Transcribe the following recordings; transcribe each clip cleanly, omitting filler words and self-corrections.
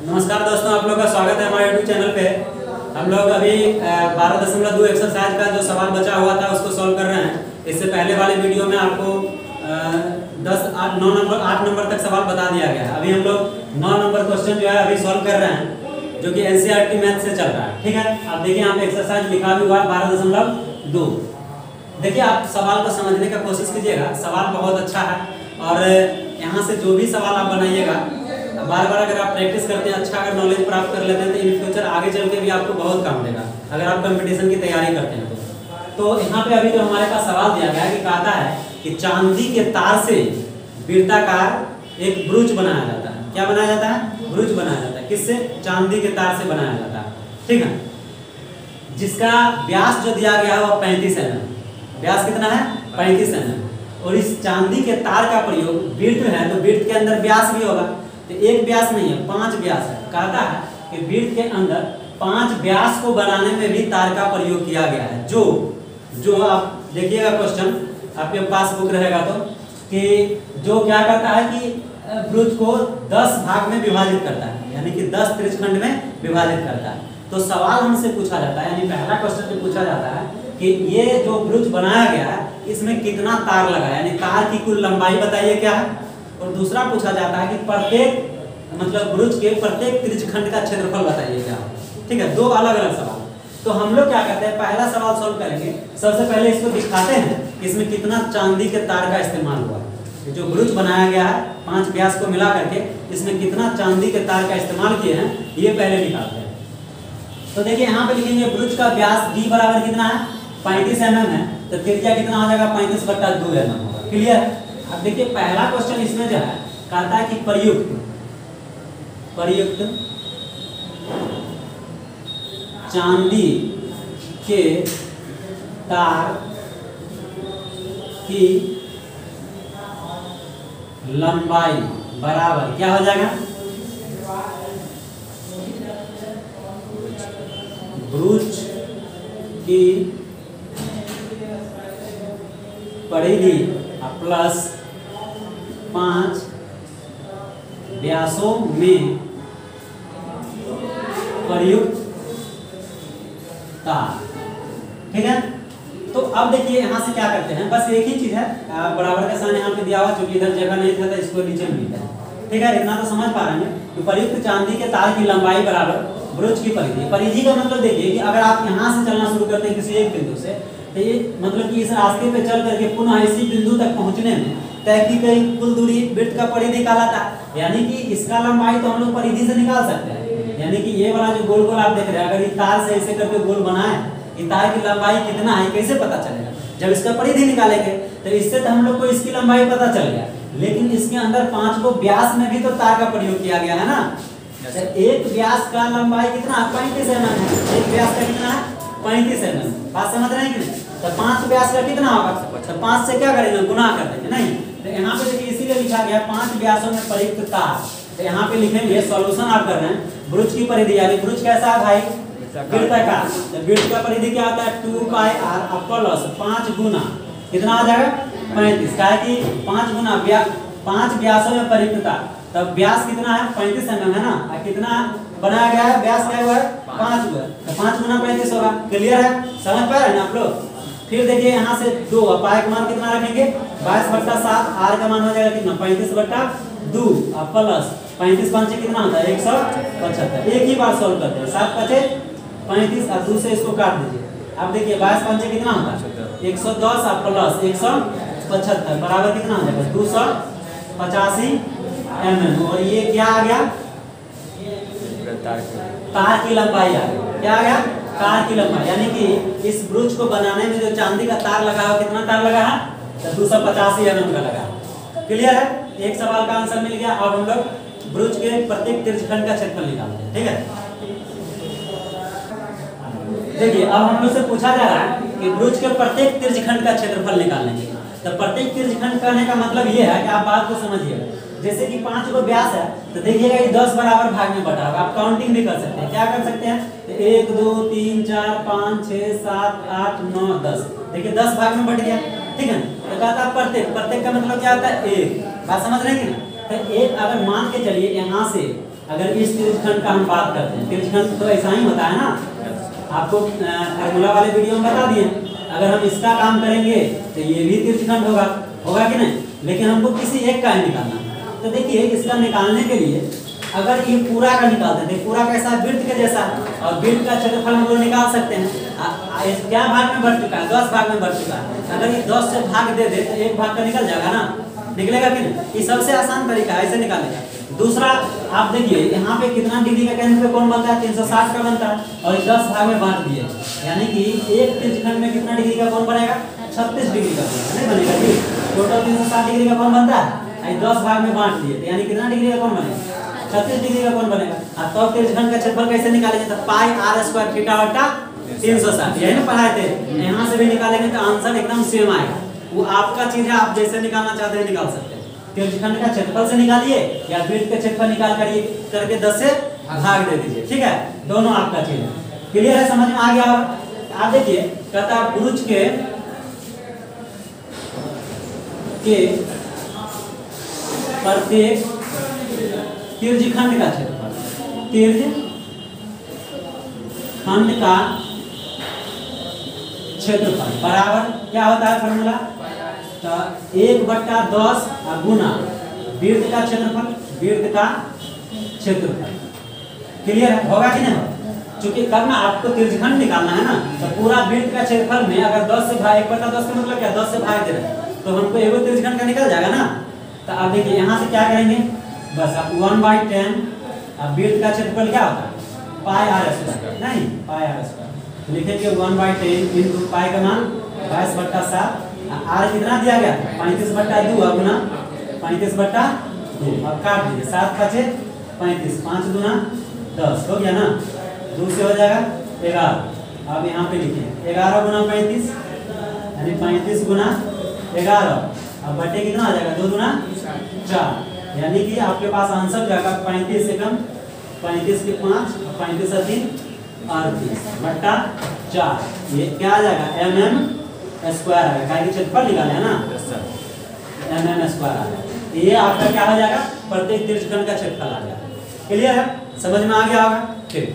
नमस्कार दोस्तों, आप लोग का स्वागत है हमारे YouTube चैनल पे। हम लोग अभी 12.2 एक्सरसाइज का जो सवाल बचा हुआ था उसको सॉल्व कर रहे हैं। इससे पहले वाले वीडियो में आपको 8 नंबर तक सवाल बता दिया गया है। अभी हम लोग 9 नंबर क्वेश्चन जो है अभी सॉल्व कर रहे हैं, जो कि NCERT मैथ से चल रहा है। ठीक है, आप देखिए यहाँ पे एक्सरसाइज लिखा भी हुआ है 12.2। देखिए, आप सवाल को समझने का कोशिश कीजिएगा। सवाल बहुत अच्छा है और यहाँ से जो भी सवाल आप बनाइएगा, बार बार अगर आप प्रैक्टिस करते हैं, अच्छा अगर नॉलेज प्राप्त कर लेते हैं तो इन फ्यूचर आगे चल के भी आपको बहुत काम देगा अगर आप कंपटीशन की तैयारी करते हैं तो यहाँ पे अभी जो हमारे पास सवाल दिया गया है कि कहता है कि चांदी के तार से वृत्ताकार एक ब्रूच बनाया जाता है। क्या बनाया जाता है? ब्रूच बनाया जाता है। किससे? चांदी के तार से बनाया जाता है। ठीक है, जिसका व्यास जो दिया गया है वो 35 mm। व्यास कितना है? 35 mm। और इस चांदी के तार का प्रयोग, वृत्त है तो वृत्त के अंदर व्यास भी होगा, तो एक व्यास नहीं है, 5 व्यास है। कहता है कि वृत्त के अंदर 5 व्यास को बनाने में भी तार का प्रयोग किया गया है। जो आप देखिएगा क्वेश्चन, आपके पास बुक रहेगा तो, कि जो क्या करता है कि वृत्त को 10 भाग में विभाजित करता है, यानी कि 10 त्रिज्यखंड में विभाजित करता है। तो सवाल हमसे पूछा जाता है, यानी पहला क्वेश्चन में पूछा जाता है कि ये जो वृत्त बनाया गया है इसमें कितना तार लगा है, यानी तार की कुल लंबाई बताइए क्या है। और दूसरा पूछा जाता है कि प्रत्येक मतलब वृत्त के प्रत्येक त्रिज्यखंड का क्षेत्रफल बताइए क्या। ठीक है, दो अलग अलग सवाल। तो हम लोग क्या करते हैं, पहला सवाल सॉल्व करेंगे। सबसे पहले इसको दिखाते हैं कि इसमें कितना चांदी के तार का इस्तेमाल हुआ है। जो वृत्त बनाया गया है 5 व्यास को मिला करके, इसमें कितना चांदी के तार का इस्तेमाल किए हैं ये पहले निकालते हैं। तो देखिए यहाँ पे लिखेंगे वृत्त का व्यास d बराबर कितना है? 35 mm है, तो त्रिज्या कितना हो जाएगा? 35/2 mm होगा। क्लियर है? अब देखिए पहला क्वेश्चन इसमें जो है कहता है कि प्रयुक्त चांदी के तार की लंबाई बराबर क्या हो जाएगा? ब्रूच की परिधि प्लस 5 व्यासों में प्रयुक्त तार। ठीक है, तो अब देखिए यहाँ से क्या करते हैं, बस एक ही चीज है, बराबर का साइन यहाँ पे दिया हुआ, क्योंकि इधर जगह नहीं था तो इसको नीचे में लिखा है। ठीक है, इतना तो समझ पा रहे हैं कि प्रयुक्त चांदी के तार की लंबाई बराबर ब्रूच की परिधि। परिधि का मतलब देखिए कि अगर आप यहाँ से चलना शुरू करते हैं किसी एक बिंदु से, तो ये मतलब कि इस रास्ते पे चल करके पुनः इसी बिंदु तक पहुंचने में तय की गई कुल दूरी वृत्त का परिधि कहलाता है। यानी कि इसका लंबाई तो हम लोग परिधि से निकाल सकते हैं। यानी कि ये वाला जो गोल गोल आप देख रहे हैं, अगर इस तार से ऐसे करके गोल बनाए, ये तार की लंबाई कितना है कैसे पता चलेगा? जब इसका परिधि निकालेंगे तो इससे तो हम लोग को इसकी लंबाई पता चल गया, लेकिन इसके अंदर 5 को व्यास में भी तो तार का प्रयोग किया गया है ना। जैसे एक व्यास का लंबाई कितना? 35 mm है। एक व्यास का कितना है? 35 mm। बात समझ रहे हैं कि नहीं? तो 5 व्यास का कितना होगा? तो 5 से क्या करेंगे? गुना कर देंगे। नहीं, तो यहाँ पे देखिए इसीलिए लिखा गया 5 व्यासों में प्रयुक्त तार। तो यहाँ पे लिखेंगे, सॉल्यूशन आप कर रहे हैं, ब्रूच की परिधि, यानी ब्रूच कैसा है भाई? वृत्ताकार। तो वृत्त का परिधि क्या होता है? 2πr प्लस 5 गुना कितना आ जाएगा? 35। क्या है कि 5 गुना 5 व्यासों में प्रयुक्त तार। तब व्यास कितना है? 35 mm है ना। कितना बनाया गया है? व्यास क्या हुआ है? 5 हुआ। तो 5 गुना 35 होगा। क्लियर है? समझ पा रहे हैं ना आप लोग? फिर देखिए यहाँ से 2 पाई का मान कितना रखेंगे? 22/7। आर का मान हो जाएगा कितना? 35/2 प्लस 35 5 कितना होता है? 175। एक ही बार सॉल्व करते हैं। 7 5 35 और 2 से इसको काट दीजिए। अब देखिए 22 5 कितना होता है? 110 प्लस 175 बराबर कितना हो जाएगा? 285 mm। और ये क्या आ गया? तार की लंबाई आ गई। क्या आ गया? तार की लंबाई। यानी कि इस ब्रूच को बनाने में जो चांदी का तार लगा है, कितना तार लगा है? तो 285 mm का लगा। क्लियर है? एक सवाल का आंसर मिल गया। अब हम लोग ब्रूच के प्रत्येक त्रिज्यखंड का क्षेत्रफल निकालते हैं। ठीक है, देखिए अब हम लोग से पूछा जा रहा है कि ब्रूच के प्रत्येक त्रिज्यखंड का क्षेत्रफल निकालेंगे। तो प्रत्येक त्रिज्यखंड करने का मतलब ये है कि आप बात को समझिएगा। जैसे कि 5 को व्यास है तो देखिएगा ये 10 बराबर भाग में बटा होगा। आप काउंटिंग भी कर सकते हैं। क्या कर सकते हैं? 1 2 3 4 5 6 7 8 9 10। देखिए 10 भाग में बट गया। ठीक है, तो कहता है प्रत्येक का मतलब क्या होता है? 1। बात समझ रहे हैं कि ना? तो 1 अगर मान के चलिए यहाँ से अगर इस त्रिज्यखंड का हम बात करते हैं, त्रिज्यखंड तो ऐसा ही होता है ना, आपको फार्मूला वाले वीडियो में बता दिए। अगर हम इसका काम करेंगे तो ये भी त्रिज्यखंड होगा, होगा कि नहीं? लेकिन हमको किसी एक का ही निकालना है। तो देखिए इसका निकालने के लिए अगर ये पूरा का निकालते हैं, पूरा कैसा है? वृत्त के जैसा, और वृत्त का क्षेत्रफल हम लोग निकाल सकते हैं। क्या भाग में बढ़ चुका है? 10 भाग में बढ़ चुका है। अगर ये 10 से भाग दे दे तो एक भाग का निकल जाएगा ना, निकलेगा कि नहीं? ये सबसे आसान तरीका है, ऐसे निकालेगा। दूसरा आप देखिए यहाँ पे कितना डिग्री का केंद्र पे कोण बनता है? 360 का बनता है, और 10 भाग में बांट दिए, यानी कि एक त्रिज्यखंड में कितना डिग्री का कोण बनेगा? 36 डिग्री का कोण नहीं बनेगा जी। टोटल 360 डिग्री का कोण बनता है, 10 भाग में बांट दिए तो यानी कितना डिग्री का कोण बनेगा? 36 डिग्री का कोण बनेगा। और तब त्रिज्यखंड का क्षेत्रफल कैसे निकालेंगे? तो पाई आर स्क्वायर थीटा बटा 360, यही ना पढ़ाए थे। यहाँ से भी निकालेंगे तो आंसर एकदम सेम आएगा। वो आपका चीज है, आप जैसे निकालना चाहते हैं निकाल सकते हैं। त्रिज्यखंड का क्षेत्रफल से निकालिए या वृत्त का क्षेत्रफल निकाल करके 10 से भाग दे दीजिए, ठीक है? दोनों आपका चीज है। क्लियर है? समझ में आ गया? आप देखिए कहता है पुरुष के प्रत्येक त्रिज्यखंड का क्षेत्रफल, त्रिज्यखंड का क्षेत्रफल बराबर क्या होता है फॉर्मूला? तो 1/10 गुना वृत्त का क्षेत्रफल, वृत्त का क्षेत्रफल। क्लियर है? होगा कि नहीं? चूंकि करना आपको त्रिज्यखंड निकालना है ना, तो पूरा वृत्त का क्षेत्रफल में अगर 10 से भाग 1/10 का मतलब क्या? 10 से भाग दे रहे हैं तो हमको एगो त्रिज्यखंड का निकल जाएगा ना। तो आप देखिए यहाँ से क्या करेंगे, बस आप 1/10, अब वृत्त का क्षेत्रफल क्या होता है? पाई आर स्क्वायर, नहीं पाई आर स्क्वायर लिखेंगे 1/10 इंटू पाई का मान 22/7, आर कितना दिया गया? 35/2 गुना 35/2, अब काट दीजिए 7 5 35, 5 दूना 10 हो गया ना, 2 से हो जाएगा 11। अब यहाँ पे लिखिए 11 गुना 35 यानी 35 गुना 11, अब बटे कितना आ जाएगा? 2 दूना 4, यानी कि आपके पास आंसर जाएगा 35 से कम 35 के 5, 35 से 3 38 बटा 4। ये क्या आ जाएगा? mm स्क्वायर आएगा, क्या क्षेत्रफल निकाले है ना, mm स्क्वायर आ जाएगा। ये आपका क्या हो जाएगा? प्रत्येक त्रिज्यखंड का क्षेत्रफल आ जाएगा। क्लियर है? समझ में आ गया होगा? ठीक,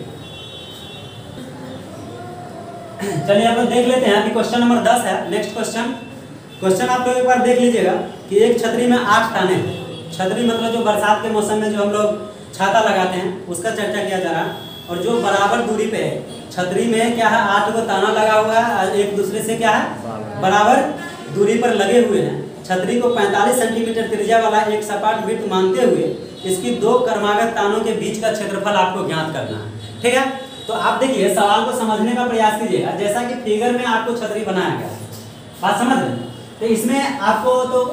चलिए आप लोग देख लेते हैं। अभी क्वेश्चन नंबर 10 है। नेक्स्ट क्वेश्चन आप लोग एक बार देख लीजिएगा कि एक छतरी में 8 ताने हैं। छतरी मतलब जो बरसात के मौसम में जो हम लोग छाता लगाते हैं उसका चर्चा किया जा रहा है। और जो बराबर दूरी पे है छतरी में क्या है? 8 को ताना लगा हुआ है, एक दूसरे से क्या है? बराबर दूरी पर लगे हुए हैं। छतरी को 45 सेंटीमीटर त्रिज्या वाला एक सपाट वृत्त मानते हुए इसकी 2 क्रमागत तानों के बीच का क्षेत्रफल आपको ज्ञात करना है। ठीक है? तो आप देखिए सवाल को समझने का प्रयास कीजिएगा। जैसा कि फिगर में आपको छतरी बनाया गया है, बात समझ रहे हैं? तो इसमें आपको तो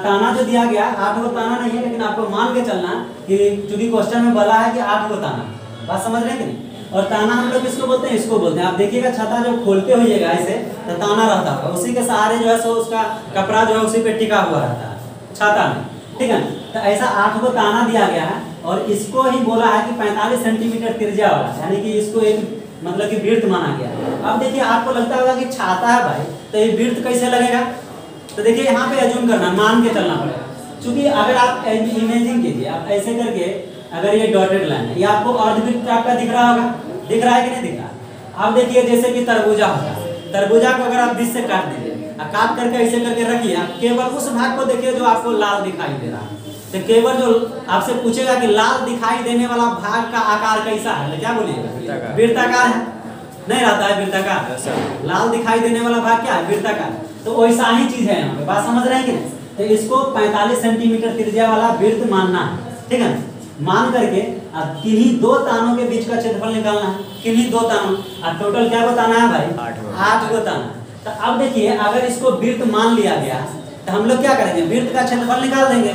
ताना जो दिया गया 8 को ताना नहीं है, लेकिन आपको मान के चलना कि चूंकि क्वेश्चन में बोला है कि 8 को ताना, बात समझ रहे हैं कि नहीं? और ताना हम लोग किसको बोलते हैं? इसको बोलते हैं। आप देखिएगा छाता जब खोलते होइएगा ऐसे तो ताना रहता होगा, उसी के सहारे जो है सो उसका कपड़ा जो है उसी पे टिका हुआ रहता है छाता में, ठीक है? तो ऐसा 8 को ताना दिया गया है और इसको ही बोला है कि 45 सेंटीमीटर त्रिज्या वाला, यानी कि इसको एक मतलब कि वृत्त माना गया। अब देखिए आपको लगता होगा कि छाता है भाई, तो ये वृत्त कैसे लगेगा? तो देखिए यहाँ पे अज्यूम करना, मान के चलना पड़ेगा। क्योंकि अगर आप इमेजिन कीजिए, आप ऐसे करके अगर ये डॉटेड लाइन है, ये आपको अर्धवृत्त आपका दिख रहा होगा, दिख रहा है कि नहीं दिख रहा? आप देखिए जैसे कि तरबूजा होता है, तरबूजा को अगर आप बीच से काट दीजिए, काट करके ऐसे करके रखिए, केवल उस भाग को देखिए जो आपको लाल दिखाई दे रहा है। तो केवल जो आपसे पूछेगा कि लाल दिखाई देने वाला भाग का आकार कैसा है, तो क्या बोलिएगा? वृत्ताकार है, नहीं रहता है वृत्ताकार? लाल दिखाई देने वाला भाग क्या है? वृत्ताकार। तो वैसा ही चीज है यहाँ पे, बात समझ रहे हैं कि नहीं? तो इसको 45 सेंटीमीटर त्रिज्या वाला वृत्त मानना है, ठीक है? मान करके अब किन्हीं 2 तानों के बीच का क्षेत्रफल निकालना है, किन्हीं 2 तानों। अब टोटल क्या बताना है भाई? 8 को ताना। तो अब देखिए अगर इसको वृत्त मान लिया गया तो हम लोग क्या करेंगे? वृत्त का क्षेत्रफल निकाल देंगे।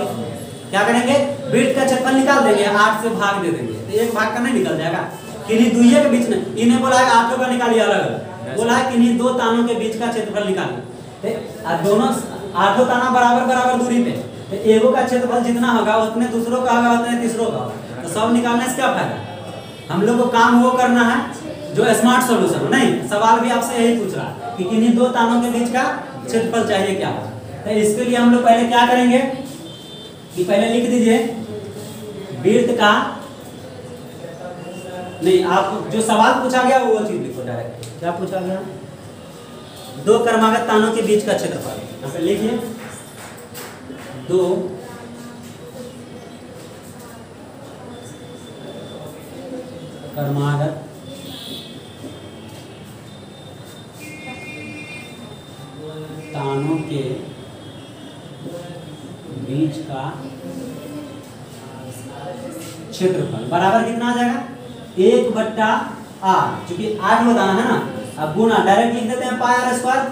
क्या करेंगे? वृत्त का क्षेत्रफल निकाल देंगे, 8 से भाग दे देंगे, तो एक भाग का नहीं निकल जाएगा? किन्हीं दुइये के बीच में, इन्हें बोला है 8 का निकालिए अलग, बोला है किन्हीं 2 तानों के बीच का क्षेत्रफल निकालिए। दोनों 8 ताना बराबर दूरी पे, तो एगो का क्षेत्रफल जितना होगा उतने दूसरों का होगा, उतने तीसरों का होगा। तो सब निकालने से क्या फायदा? हम लोग को काम वो करना है जो स्मार्ट सोल्यूशन हो। नहीं, सवाल भी आपसे यही पूछ रहा है कि किन्हीं 2 तानों के बीच का क्षेत्रफल चाहिए क्या होगा। तो इसके लिए हम लोग पहले क्या करेंगे कि पहले लिख दीजिए वृत्त का नहीं, आप जो सवाल पूछा गया वो चीज लिखो डायरेक्ट। क्या पूछा गया? दो क्रमागत तानों के बीच का क्षेत्रफल। यहाँ पे लिखिए, दो क्रमागत तानों के बीच का क्षेत्रफल बराबर कितना आ जाएगा? 1/8, क्योंकि 8 बताना है ना। अब गुना डायरेक्ट लिख देते हैं पाई आर स्क्वायर,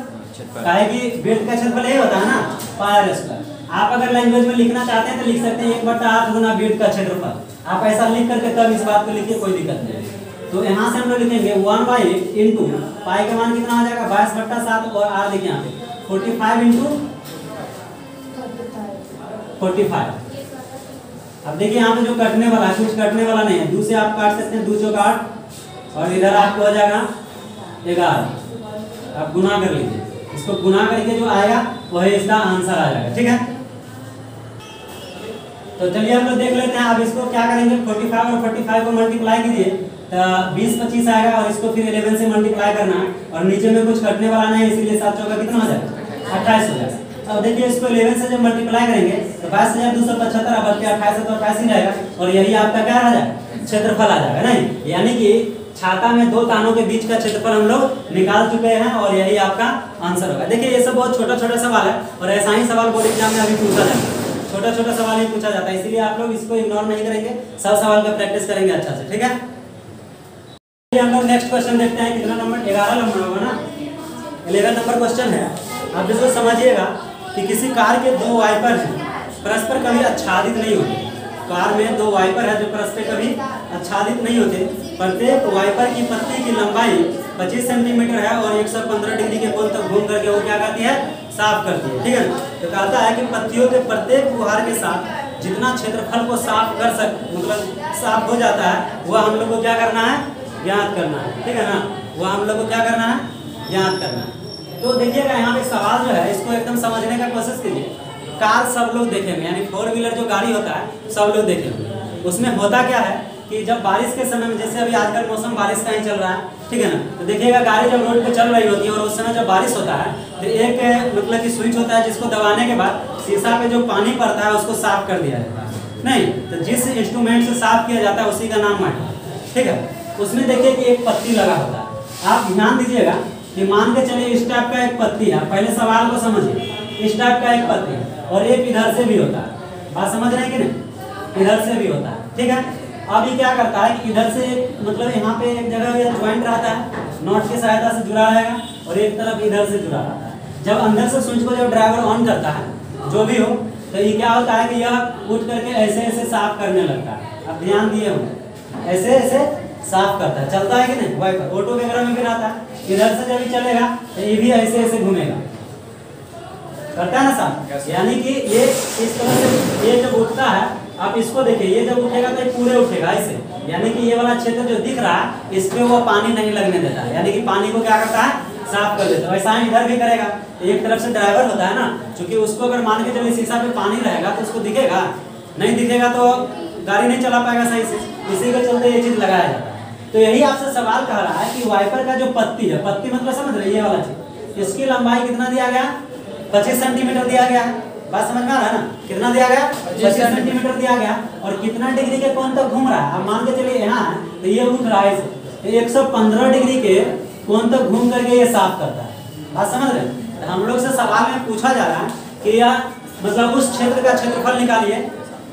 काहे कि बेल्ट का क्षेत्रफल यही होता है ना, पाई आर स्क्वायर। आप अगर लैंग्वेज में लिखना चाहते हैं तो लिख सकते हैं 1/8 गुना बेल्ट का क्षेत्रफल। आप ऐसा लिख करके तब इस बात को लिखिए, कोई दिक्कत नहीं। तो यहाँ से हम लोग लिखेंगे 1/8 इंटू पाई का मान कितना आ जाएगा? 22/7 और आर देखिए यहाँ पे 45 इंटू 45। अब देखिए यहाँ पे जो कटने वाला है, कुछ कटने वाला नहीं है, 2 से आप काट सकते हैं, 2 चौक 8 और इधर आपको हो जाएगा 11। आप गुना कर लीजिए, इसको गुना करके जो आएगा वही इसका आंसर आ जाएगा। ठीक है, तो चलिए हम लोग देख लेते हैं। अब इसको क्या करेंगे, 45 और 45 को मल्टीप्लाई कीजिए तो 20 25 आएगा और इसको फिर 11 से मल्टीप्लाई करना है और नीचे में कुछ कटने वाला नहीं, इसीलिए 7 चौका कितना हो जाएगा? 28 हो जाएगा। अब देखिए इसको 11 से जब मल्टीप्लाई करेंगे तो 22,275 अब 28 तो 28 ही रहेगा और यही आपका क्या आ जाएगा? क्षेत्रफल आ जाएगा। नहीं, यानी कि छाता में दो तानों के बीच का क्षेत्रफल हम लोग निकाल चुके हैं और यही आपका आंसर होगा। देखिए ये सब बहुत छोटा छोटा सवाल है और ऐसा ही सवाल बोर्ड एग्जाम में अभी पूछा जाता है, छोटा छोटा सवाल ही पूछा जाता है, इसीलिए आप लोग इसको इग्नोर नहीं करेंगे, सब सवाल का प्रैक्टिस करेंगे अच्छा से। ठीक है, हम लोग नेक्स्ट क्वेश्चन देखते हैं। कितना नंबर? 11 नंबर होगा ना, 11 नंबर क्वेश्चन है। आप इसको समझिएगा कि किसी कार के दो वाइपर हैं, परस्पर कभी आच्छादित नहीं होते। कार में दो वाइपर है जो परस्पर कभी आच्छादित नहीं होते। प्रत्येक वाइपर की पत्ती की लंबाई 25 सेंटीमीटर है और 115 डिग्री के कोण तक घूम करके वो क्या करती है? साफ करती है। ठीक है, तो कहता है कि पत्तियों के प्रत्येक फुहार के साथ जितना क्षेत्रफल को साफ कर मतलब साफ हो जाता है वह हम लोग को क्या करना है? ज्ञात करना है। ठीक है ना, वह हम लोग को क्या करना है? ज्ञात करना है। तो देखिएगा यहाँ पे सवाल जो है इसको एकदम समझने का कोशिश कीजिए। कार सब लोग देखेंगे, यानी 4 व्हीलर जो गाड़ी होता है सब लोग देखेंगे। उसमें होता क्या है कि जब बारिश के समय में, जैसे अभी आजकल मौसम बारिश का ही चल रहा है, ठीक है ना, तो देखिएगा गाड़ी जब रोड पे चल रही होती है और उस समय जब बारिश होता है तो एक मतलब कि स्विच होता है जिसको दबाने के बाद शीशा पे जो पानी पड़ता है उसको साफ कर दिया जाता है। नहीं तो जिस इंस्ट्रूमेंट से साफ किया जाता है उसी का नाम है। ठीक है, उसमें देखिए कि एक पत्ती लगा होता है। आप ध्यान दीजिएगा कि मान के चलिए इस टाइप का एक पत्ती है, पहले सवाल को समझिए। इस टाइप का एक पत्ती है और एक इधर से भी होता है, बात समझ रहे हैं कि नहीं? इधर से भी होता है। ठीक है, अब ये क्या करता है कि इधर से मतलब यहाँ पे एक जगह ज्वाइंट रहता है, नॉट की सहायता से जुड़ा रहेगा और एक तरफ इधर से जुड़ा रहता है। जब अंदर से स्विच को जब ड्राइवर ऑन करता है जो भी हो तो ये क्या होता है कि यह उठ करके ऐसे ऐसे साफ करने लगता है। अब ध्यान दिए हो, ऐसे ऐसे साफ करता है, चलता है कि नहीं? वाइपर ऑटो वगैरह में भी रहता है, इधर से जब भी चलेगा तो ये भी ऐसे ऐसे घूमेगा, करता है ना साफ। यानी कि ये इस तरह से ये जब उठता है, आप इसको देखिए, ये जब उठेगा तो ये पूरे उठेगा ऐसे, यानी कि ये वाला क्षेत्र जो दिख रहा है इस पे वो पानी नहीं लगने देता है, यानी कि पानी को क्या करता है? साफ कर देता है। वैसा ही इधर भी करेगा। एक तरफ से ड्राइवर होता है ना, क्योंकि उसको अगर मान के चलिए शीशा पे पानी रहेगा तो उसको दिखेगा नहीं, दिखेगा तो गाड़ी नहीं चला पाएगा सही से, इसी के चलते ये चीज लगाया जाता है। तो यही आपसे सवाल कह रहा है कि वाइपर का जो पत्ती है, पत्ती मतलब समझ रहे ये वाला चीज, इसकी लंबाई कितना दिया गया? 25 सेंटीमीटर दिया गया है। बात समझ में आ रहा है ना? कितना दिया गया? 25 सेंटीमीटर दिया गया और कितना डिग्री के कोण तक घूम रहा है? अब मान के चलिए यहाँ है तो ये उठ रहा है, 115 डिग्री के कोण तक घूम करके ये साफ करता है। बात समझ रहे हैं? हम लोग से सवाल में पूछा जा रहा है कि यह मतलब उस क्षेत्र का क्षेत्रफल निकालिए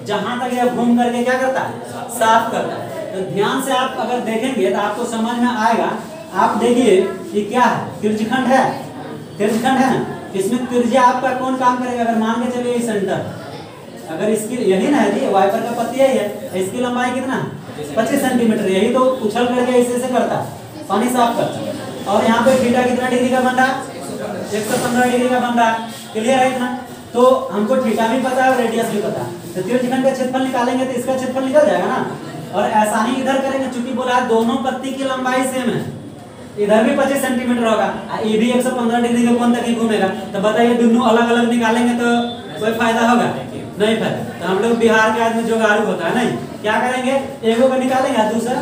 जहां तक यह घूम करके क्या करता है? साफ करता है। तो ध्यान से आप अगर देखेंगे तो आपको समझ में आएगा। आप देखिए ये क्या है? तिरछखंड है, तिरछखंड है ना, इसमें त्रिज्या आपका कौन काम करेगा? अगर मान के चलिए सेंटर, अगर इसकी यही ना है जी, वाइपर का पत्ती यही है, इसकी लंबाई कितना है? 25 सेंटीमीटर। यही तो उछल करके ऐसे से करता है, पानी साफ करता है। और यहाँ पे थीटा कितना डिग्री का बन रहा है? 115 डिग्री का बन रहा है। क्लियर है इतना? तो हमको थीटा भी पता है और रेडियस भी पता है। तो तिरछखंड का क्षेत्रफल निकालेंगे तो इसका क्षेत्रफल निकल जाएगा ना। और ऐसा ही इधर करेंगे, चूंकि बोला दोनों पत्ती की लंबाई सेम है, इधर भी 25 सेंटीमीटर होगा, ये भी 115 डिग्री के कोण तक ही घूमेगा। तो बताइए दोनों अलग अलग निकालेंगे तो कोई फायदा होगा? नहीं फायदा। तो हम लोग बिहार के आदमी जुगाड़ू होता है, नहीं क्या करेंगे? एगो को निकालेंगे दूसरा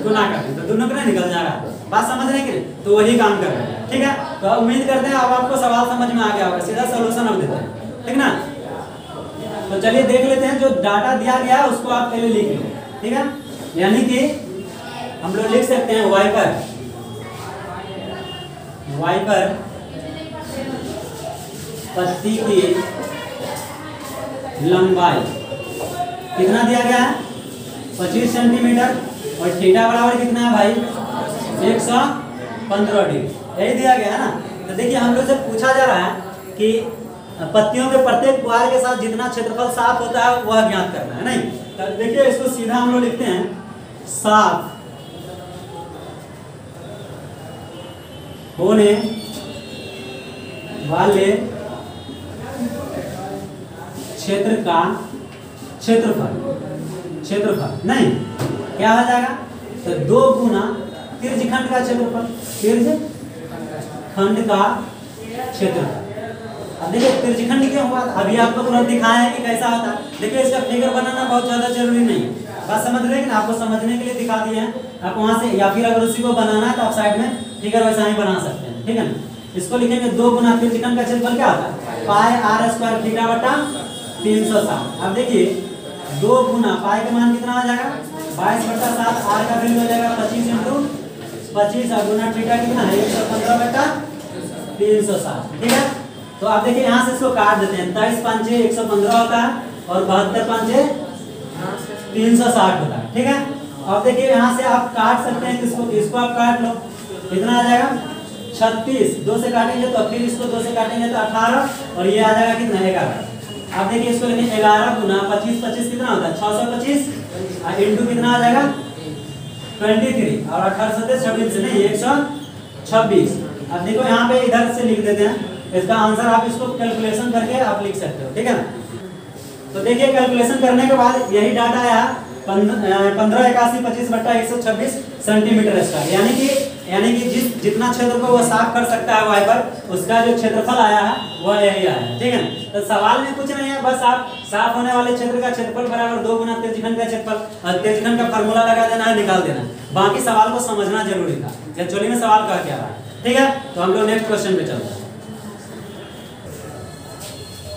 गुना कर दें तो दोनों का निकल जाएगा। बात समझ रहे हैं कि नहीं? तो वही काम कर रहे हैं, ठीक है। तो उम्मीद करते हैं अब आपको सवाल समझ में आ गया होगा, सीधा सॉल्यूशन अब देते हैं, ठीक ना। तो चलिए देख लेते हैं, जो डाटा दिया गया है उसको आप पहले लिख लो, ठीक है। यानी कि हम लोग लिख सकते हैं y पर पत्ती की लंबाई कितना दिया गया है 25 सेंटीमीटर और थीटा बराबर कितना है भाई 115 डिग्री, यही दिया गया है ना। तो देखिए हम लोग से पूछा जा रहा है कि पत्तियों के प्रत्येक द्वार के साथ जितना क्षेत्रफल साफ होता है वह ज्ञात करना है, नहीं। तो देखिए इसको सीधा हम लोग लिखते हैं, साफ होने वाले क्षेत्र का क्षेत्रफल नहीं क्या हो जाएगा, तो 2 गुना त्रिज्यखंड का क्षेत्रफल, त्रिज्यखंड का क्षेत्रफल। अब देखिए त्रिज्यखंड क्यों हुआ, अभी आपको तुरंत दिखाया है कि कैसा होता है। देखिए इसका फिगर बनाना बहुत ज्यादा जरूरी नहीं है, बात समझ रहे हैं कि आपको समझने के लिए दिखा दिए हैं। आप वहां से या फिर अगर उसी को बनाना है तो आप साइड में फिगर वैसा ही बना सकते हैं, ठीक है ना। इसको लिखेंगे 2 गुना त्रिज्यखंड का क्षेत्रफल क्या होता है पाई r स्क्वायर थीटा बटा 360। अब देखिए 2 गुना पाई का मान कितना आ जाएगा 22/7, r का वैल्यू हो जाएगा 25 × 25 और गुना थीटा कितना है 115/360, ठीक है। तो आप देखिए यहाँ से इसको काट देते हैं, 23 5 115 होता है और 72 5 360 होता है, ठीक है। अब देखिए यहाँ से आप काट सकते हैं इसको आप काट लो, कितना आ जाएगा 36, 2 से काटेंगे तो फिर इसको 2 से काटेंगे तो 18 और ये आ जाएगा कितना 11। अब देखिए इसको लेंगे 11 गुना 25 25 कितना होता है 625 और इंटू कितना आ जाएगा 23 और 18 से 26 से नहीं 126। अब देखो यहाँ पे इधर से लिख देते हैं, इसका आंसर आप इसको कैलकुलेशन करके आप लिख सकते हो, ठीक है ना। तो देखिए कैलकुलेशन करने के बाद यही डाटा आया 15 81 25/126 सेंटीमीटर स्क्वायर, यानी कि जितना क्षेत्र को वह साफ कर सकता है वाई पर उसका जो क्षेत्रफल आया है वह यही आया है, ठीक है ना। तो सवाल में कुछ नहीं है, बस आप साफ होने वाले क्षेत्र का क्षेत्रफल बराबर 2 गुना त्रिज्यखंड का क्षेत्रफल और त्रिज्यखंड का फार्मूला लगा देना है, निकाल देना। बाकी सवाल को समझना जरूरी था, एक्चुअली में सवाल कहा क्या रहा है, ठीक है। तो हम लोग नेक्स्ट क्वेश्चन पे चलते हैं,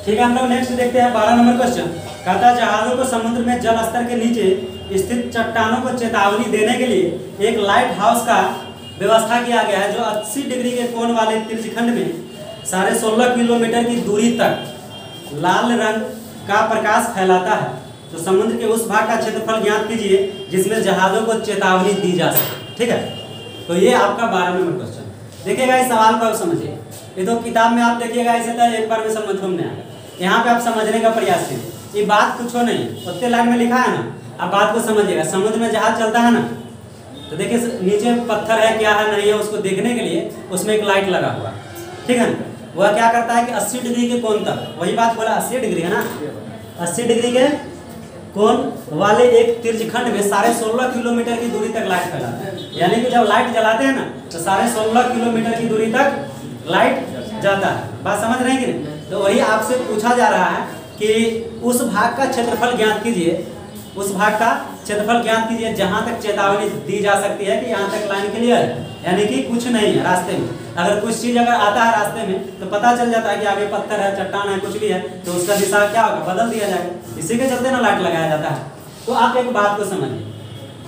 ठीक है। हम लोग नेक्स्ट देखते हैं 12 नंबर क्वेश्चन। कहता है जहाजों को समुद्र में जल स्तर के नीचे स्थित चट्टानों को चेतावनी देने के लिए एक लाइट हाउस का व्यवस्था किया गया है जो 80 डिग्री के कोण वाले त्रिज्यखंड में 16.5 किलोमीटर की दूरी तक लाल रंग का प्रकाश फैलाता है। तो समुद्र के उस भाग का क्षेत्रफल ज्ञात कीजिए जिसमें जहाजों को चेतावनी दी जा सके, ठीक है। तो ये आपका 12 नंबर क्वेश्चन। देखिएगा इस सवाल को आप समझिए, ये तो किताब में आप देखिएगा ऐसे था एक बार में समझ में आएगा, यहाँ पे आप समझने का प्रयास कीजिए। ये बात कुछ हो नहीं, उत्तर लाइन में लिखा है ना, आप बात को समझिएगा। समुद्र में जहाज चलता है ना, तो देखिए नीचे पत्थर है क्या है नहीं है उसको देखने के लिए उसमें एक लाइट लगा हुआ, ठीक है ना। वह क्या करता है कि 80 डिग्री के कोण तक, वही बात बोला 80 डिग्री है ना, 80 डिग्री के कोण वाले एक त्रिज्यखंड में 16.5 किलोमीटर की दूरी तक लाइट फैलाता है। यानी कि जब लाइट जलाते हैं ना तो 16.5 किलोमीटर की दूरी तक लाइट जाता है। बात समझ रहे हैं कि नहीं। तो वही आपसे पूछा जा रहा है कि उस भाग का क्षेत्रफल ज्ञात कीजिए, उस भाग का क्षेत्रफल ज्ञात कीजिए जहां तक चेतावनी दी जा सकती है कि यहाँ तक लाइन क्लियर है, यानी कि कुछ नहीं है रास्ते में। अगर कुछ चीज अगर आता है रास्ते में तो पता चल जाता है कि आगे पत्थर है, चट्टान है, कुछ भी है, तो उसका दिशा क्या होगा बदल दिया जाएगा। इसी के चलते ना लाइट लगाया जाता है। तो आप एक बात को समझिए,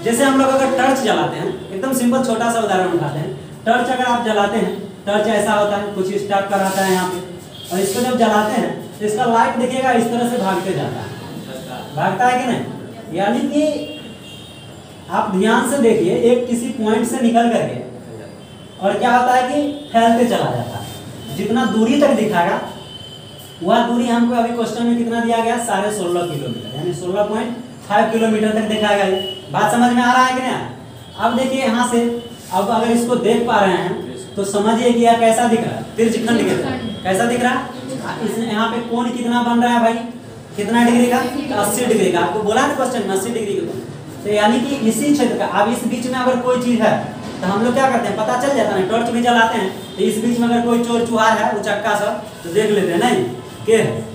जैसे हम लोग अगर टर्च जलाते हैं, एकदम सिंपल छोटा सा उदाहरण उठाते हैं। टर्च अगर आप जलाते हैं, टर्च ऐसा होता है कुछ इस टाइप का रहता है यहाँ पे, और इसको जब जलाते हैं तो इसका लाइट देखिएगा इस तरह से भागते जाता है, भागता है कि नहीं। यानी कि आप ध्यान से देखिए, एक किसी पॉइंट से निकल करके और क्या होता है कि फैलते चला जाता है। जितना दूरी तक दिखाएगा वह दूरी हमको अभी क्वेश्चन में कितना दिया गया 16.5 किलोमीटर, यानी 16.5 किलोमीटर तक दिखाएगा। ये बात समझ में आ रहा है कि नहीं। अब देखिए यहाँ से, अब अगर इसको देख पा रहे हैं तो समझिए कि यह कैसा दिख रहा है, त्रिज्यखंड के तरह कैसा दिख रहा है। इसमें यहाँ पे कोण कितना बन रहा है भाई, कितना डिग्री का, 80 डिग्री का। आपको बोला ना क्वेश्चन में 80 डिग्री का, तो यानी कि इसी क्षेत्र का। अब इस बीच में अगर कोई चीज है तो हम लोग क्या करते हैं, पता चल जाता है, टॉर्च भी जलाते हैं तो इस बीच में अगर कोई चोर चुहार है उचक्का सब तो देख लेते हैं नहीं के है।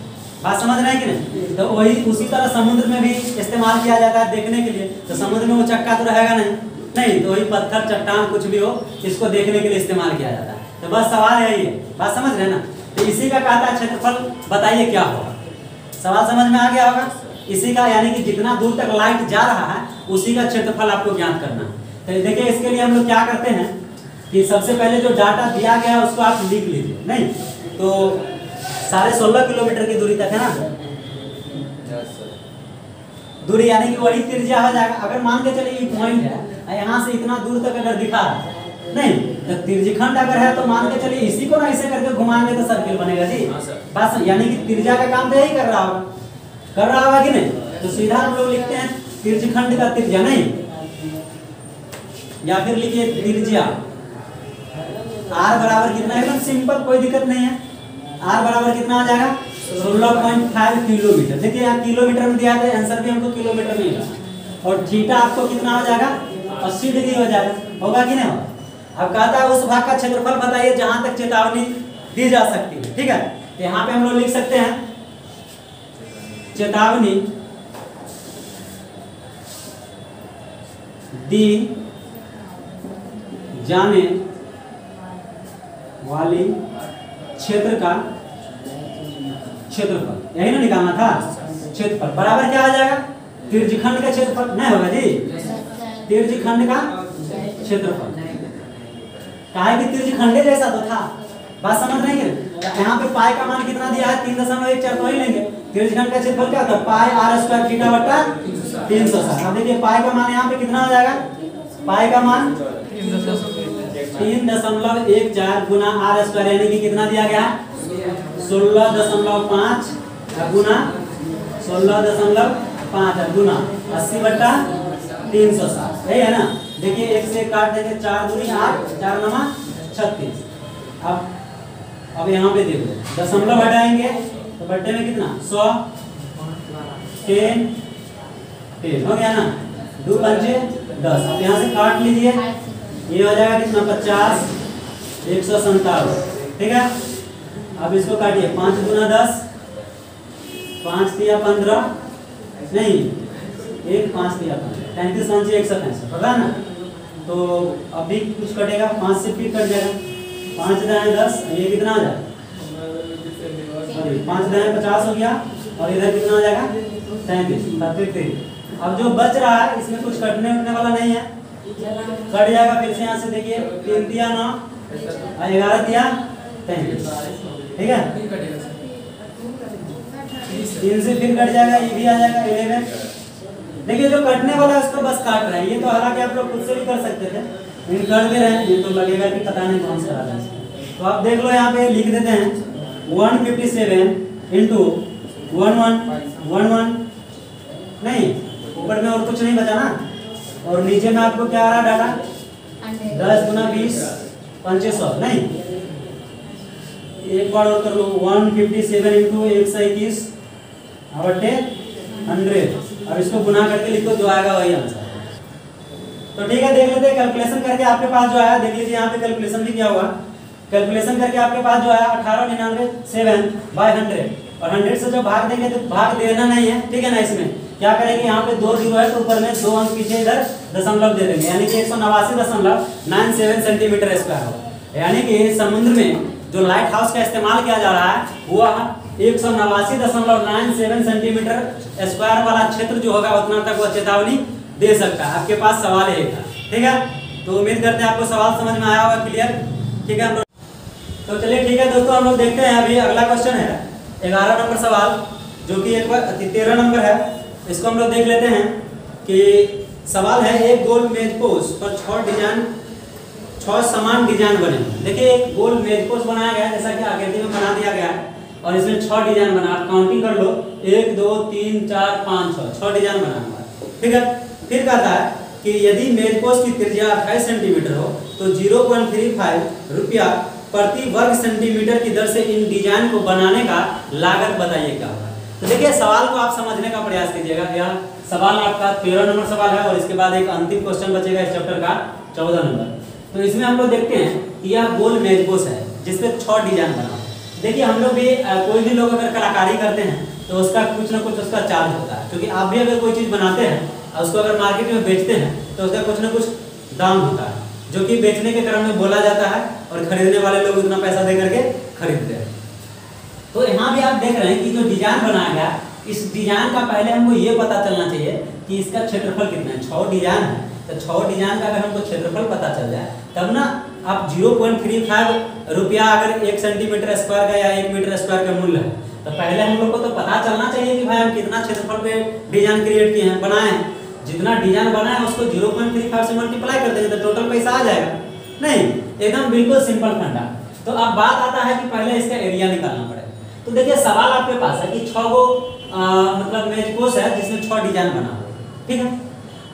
बात समझ रहे हैं कि नहीं। तो वही उसी तरह समुद्र में भी इस्तेमाल किया जाता है देखने के लिए। तो समुद्र में उचक्का तो रहेगा नहीं, नहीं, तो वही पत्थर चट्टान कुछ भी हो, इसको देखने के लिए इस्तेमाल किया जाता है। तो बस सवाल यही है, बात समझ रहे हैं ना। तो इसी का कहता है क्षेत्रफल बताइए क्या होगा। सवाल समझ में आ गया होगा। इसी का यानी कि जितना दूर तक लाइट जा रहा है उसी का क्षेत्रफल आपको ज्ञात करना है। तो देखिए इसके लिए हम लोग क्या करते हैं कि सबसे पहले जो डाटा दिया गया है उसको आप लिख लीजिए। नहीं तो 16.5 किलोमीटर की दूरी तक है ना दूरी, यानी कि वही त्रिज्या हो जाएगा। अगर मान के चलिए ये पॉइंट है, यहाँ से इतना दूर तक अगर दिखा नहीं, तो त्रिज्यखंड अगर है तो मान के चलिए इसी को ना ऐसे करके घुमाएंगे तो सर्किल बनेगा जी। बस यानी कि त्रिज्या का काम तो यही कर रहा होगा कि नहीं। तो सीधा हम लोग लिखते हैं त्रिज्यखंड का त्रिज्या, नहीं या फिर लिखिए त्रिज्या r बराबर कितना है, एकदम सिंपल, कोई दिक्कत नहीं है। r बराबर कितना आ जाएगा 16.5 किलोमीटर। देखिए यहाँ किलोमीटर में दिया है, आंसर भी हमको किलोमीटर में मिला। और थीटा आपको कितना हो जाएगा 80 डिग्री हो जाएगा, होगा कि नहीं होगा। अब कहता है उस भाग का क्षेत्रफल बताइए जहां तक चेतावनी दी जा सकती है। ठीक है, तो यहाँ पे हम लोग लिख सकते हैं चेतावनी दी जाने वाली क्षेत्र का क्षेत्रफल, यही ना निकालना था। क्षेत्रफल बराबर क्या आ जाएगा त्रिज्यखंड का क्षेत्रफल, नहीं होगा जी, त्रिज्यखंड का क्षेत्रफल। काहे कि त्रिज्यखंड जैसा तो था, बात समझ रहे हैं। यहाँ पे पाई का मान कितना दिया है 3.14, तो वही लेंगे। त्रिज्यखंड का क्षेत्रफल क्या होता है पाई r² थीटा बटा 360। अब देखिए पाई का मान यहाँ पे कितना हो जाएगा, पाई का मान 3.14 गुना r² यानी कि कितना दिया गया है 16.5 गुना 16.5 गुना 80/360, यही है ना। देखिए एक से काट देंगे, 4 दूनी 8, 4 9 36। अब यहाँ पे देखो दशमलव हटाएंगे तो बट्टे में कितना 100 10 हो गया ना, 2 पंचे 10। अब यहाँ से काट लीजिए, ये हो जाएगा कितना 50 197। ठीक है, अब इसको काटिए 5 गुना 10, 5 तिया 15, नहीं 1 5 तिया 15, 35 5 165 होगा ना। तो अभी कुछ कटेगा, 5 से फिर कट जाएगा, 5 दाएं 10, ये कितना आ जाएगा 5 दाएं 50 हो गया, और इधर कितना आ जाएगा 33। अब जो बच रहा है इसमें कुछ कटने उठने वाला नहीं है, कट जाएगा। फिर से यहाँ से देखिए 3 तिया 9 और 11 तिया 33, ठीक है। 3 से फिर कट जाएगा, ये भी आ जाएगा 11। देखिए जो कटने वाला है उसको बस काट रहे हैं, ये तो हालांकि आप लोग खुद से भी कर सकते थे, लेकिन कर दे रहे हैं, ये तो लगेगा कि पता नहीं कौन सा रहा है। तो आप देख लो यहाँ पे लिख देते हैं 157 इंटू 1111, नहीं ऊपर में और कुछ नहीं बचा ना, और नीचे में आपको क्या आ रहा डाटा 10 गुना 20 500, नहीं एक बार और कर लो 157 इंटू 121 बटे 100, और इसको गुना करके लिखो, जो आएगा वही आंसर। तो ठीक है, देख लेते हैं कैलकुलेशन करके आपके पास जो आया, देख लीजिए यहाँ पे कैलकुलेशन भी क्या हुआ। कैलकुलेशन करके आपके पास जो आया 1899/100, और 100 से जो भाग देंगे तो भाग देना नहीं है, ठीक है ना। इसमें क्या करेंगे, यहाँ पे 2 जीरो है तो ऊपर में 2 अंक पीछे इधर दशमलव दे देंगे, यानी कि 189.97 सेंटीमीटर स्क्वायर होगा। यानी कि समुद्र में जो लाइट हाउस का इस्तेमाल किया जा रहा है वो 189.97 सेंटीमीटर स्क्वायर वाला क्षेत्र जो होगा उतना तक वो चेतावनी दे सकता है। आपके पास सवाल है एक, ठीक है। तो उम्मीद करते हैं आपको सवाल समझ में आया होगा, क्लियर, ठीक है हम लोग। तो चलिए ठीक है दोस्तों, हम लोग देखते हैं अभी अगला क्वेश्चन है 11 नंबर सवाल, जो कि एक बार 13 नंबर है। इसको हम लोग देख लेते हैं कि सवाल है एक गोल मेज पोस्ट पर 6 समान डिजाइन बने। देखिए एक गोल मेज पोस्ट बनाया गया है, जैसा कि आकृति में बना दिया गया है, और इसमें 6 डिजाइन बना, आप काउंटिंग कर लो 1 2 3 4 5 6 डिजाइन बना हुआ है, ठीक है। फिर कहता है कि यदि मेज पोस्ट की त्रिज्या 28 सेंटीमीटर हो तो 0.35 रुपया प्रति वर्ग सेंटीमीटर की दर से इन डिजाइन को बनाने का लागत बताइए क्या होगा। तो देखिए सवाल को आप समझने का प्रयास कीजिएगा। यह सवाल आपका 13 नंबर सवाल है, और इसके बाद एक अंतिम क्वेश्चन बचेगा इस चैप्टर का 14 नंबर। तो इसमें हम लोग देखते हैं कि यह गोल मेज पोस्ट है जिसपे 6 डिजाइन बना। देखिए हम लोग भी कोई भी लोग अगर कलाकारी करते हैं तो उसका कुछ ना कुछ उसका चार्ज होता है, क्योंकि आप भी अगर कोई चीज़ बनाते हैं और उसको अगर मार्केट में बेचते हैं तो उसका कुछ ना कुछ दाम होता है, जो कि बेचने के क्रम में बोला जाता है और खरीदने वाले लोग उतना पैसा दे करके खरीदते हैं। तो यहाँ भी आप देख रहे हैं कि जो डिजाइन बनाया गया, इस डिजाइन का पहले हमको ये पता चलना चाहिए कि इसका क्षेत्रफल कितना है। 6 डिजाइन है, तो 6 डिजाइन का अगर हमको क्षेत्रफल पता चल जाए तब ना आप 0.35 रुपया अगर 1 सेंटीमीटर स्क्वायर का या 1 मीटर स्क्वायर का मूल्य है, तो पहले हम लोग को तो पता चलना चाहिए कि भाई हम कितना क्षेत्रफल पे डिजाइन क्रिएट किए हैं, बनाए हैं। जितना डिजाइन बना है उसको 0.35 से मल्टीप्लाई कर देंगे तो टोटल पैसा आ जाएगा। नहीं, एकदम बिल्कुल सिंपल फंडा। तो अब बात आता है कि पहले इसका एरिया निकालना पड़ेगा। तो देखिए सवाल आपके पास है कि 6 गो मतलब मेज पोस्ट है जिसमें 6 डिजाइन बना हुआ, ठीक है।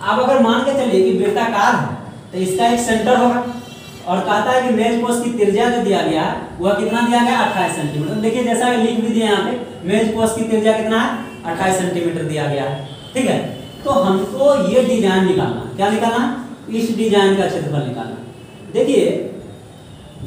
अब अगर मान के चलिए कि वृत्ताकार है तो इसका एक सेंटर होगा और कहता है कि मेज पोस्ट की त्रिज्या जो दिया गया है वह कितना दिया गया 28 सेंटीमीटर। देखिए जैसा लिख भी दिए यहाँ पे मेज पोस्ट की त्रिज्या कितना है 28 सेंटीमीटर दिया गया है, ठीक है। तो हमको ये डिजाइन निकालना, क्या निकालना, इस डिजाइन का क्षेत्रफल निकालना। देखिए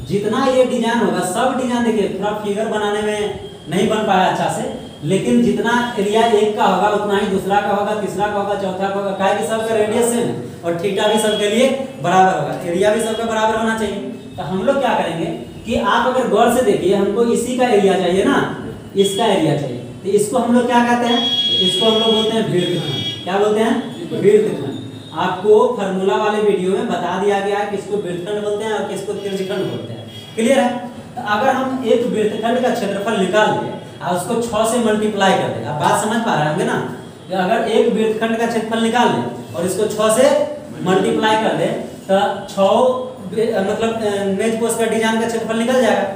जितना ये डिजाइन होगा सब डिजाइन, देखिए थोड़ा फिगर बनाने में नहीं बन पाया अच्छा से, लेकिन जितना एरिया एक का होगा उतना ही दूसरा का होगा, तीसरा का होगा, चौथा का होगा, काहे कि सबका रेडियस सेम है और थीटा भी सबके लिए बराबर होगा, एरिया भी सबका बराबर होना चाहिए। तो हम लोग क्या करेंगे कि आप अगर गौर से देखिए, हमको इसी का एरिया चाहिए ना, इसका एरिया चाहिए, तो इसको हम लोग क्या कहते हैं, इसको हम लोग बोलते हैं वृत्तखंड। क्या बोलते हैं, वृत्तखंड। आपको फार्मूला वाले वीडियो में बता दिया गया है किसको वृत्तखंड बोलते हैं और किसको त्रिज्यखंड बोलते हैं, क्लियर है। तो अगर हम एक वृत्तखंड का क्षेत्रफल निकाल दें और उसको 6 से मल्टीप्लाई कर दें, आप बात समझ पा रहे होंगे ना, कि अगर एक वृत्तखंड का क्षेत्रफल निकाल दें और इसको 6 से मल्टीप्लाई कर दें तो 6 मतलब मेज पोस्ट का डिजाइन का क्षेत्रफल निकल जाएगा।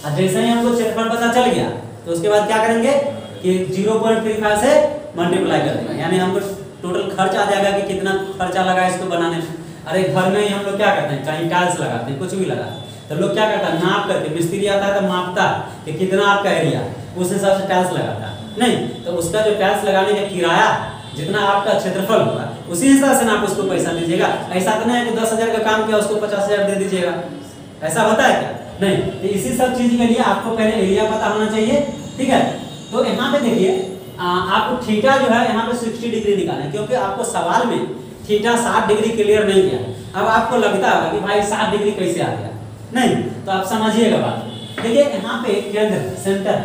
और जैसे ही हमको क्षेत्रफल पता चल गया तो उसके बाद क्या करेंगे कि 0.35 से मल्टीप्लाई कर देंगे, यानी हमको टोटल खर्च आ जाएगा कि कितना खर्चा लगा इसको बनाने में। अरे घर में ही हम लोग क्या करते हैं, कहीं टाइल्स लगाते हैं, कुछ भी लगाते हैं, तो लोग क्या करता है नाप करके, मिस्त्री आता है तो मापता है कि कितना आपका एरिया, उस हिसाब से टाइल्स लगाता है। नहीं तो उसका जो टाइल्स लगाने का किराया जितना आपका क्षेत्रफल होगा उसी हिसाब से आप उसको पैसा दीजिएगा। ऐसा तो नहीं है कि 10,000 का काम किया उसको 50,000 दे दीजिएगा, ऐसा होता है क्या, नहीं। तो इसी सब चीज के लिए आपको पहले एरिया पता होना चाहिए, ठीक है। तो यहाँ पे देखिए आपको थीटा जो है यहाँ पे 60 डिग्री निकालना है, क्योंकि आपको सवाल में थीटा 60 डिग्री क्लियर नहीं किया। अब आपको लगता होगा कि भाई 60 डिग्री कैसे आ गया, नहीं, तो आप समझिएगा बात। देखिए यहाँ पे केंद्र सेंटर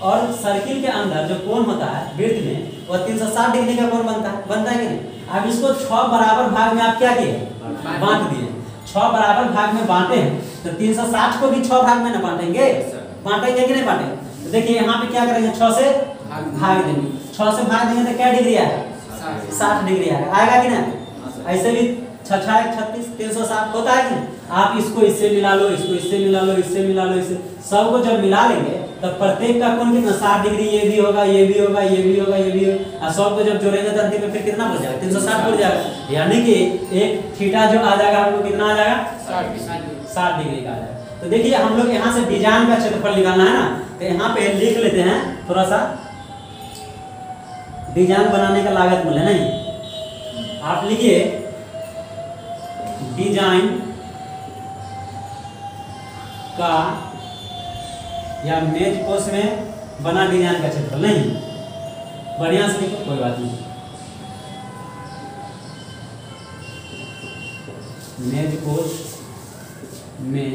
और सर्किल के अंदर जो कोण होता है वृत्त में वह 360 डिग्री का कोण बनता है कि नहीं। अब इसको 6 बराबर भाग में आप क्या किए, बांट दिए। 6 बराबर भाग में बांटे हैं तो 360 को भी 6 भाग में ना बांटेंगे, बांटेंगे कि नहीं बांटेंगे। तो देखिए यहाँ पे क्या करेंगे, 6 से भाग देंगे, 6 से भाग देंगे तो क्या डिग्री आएगा, 60 डिग्री आएगा कि नहीं। ऐसे भी 6 6 36 360 होता है कि नहीं। आप इसको इससे मिला लो, इसको इससे मिला लो, इससे मिला लो, इससे सबको जब मिला लेंगे तो प्रत्येक का कोण कितना 60 डिग्री, ये भी होगा, ये भी होगा, ये भी होगा, ये भी होगा, और सबको जब जोड़ेंगे तो अंतिम में फिर कितना बच जाएगा, 360 बच जाएगा। यानी कि एक थीटा जो आ जाएगा हमको कितना आ जाएगा, 60 डिग्री का आ जाएगा। तो देखिए हम लोग यहाँ से डिजाइन का क्षेत्रफल निकालना है ना, तो यहाँ पे लिख लेते हैं थोड़ा सा, डिजाइन बनाने का लागत मूल्य नहीं, आप लिखिए डिजाइन का या मेज पोस्ट में बना डिजाइन का क्षेत्रफल, नहीं बढ़िया से लिखो, कोई बात नहीं। मेज पोस्ट में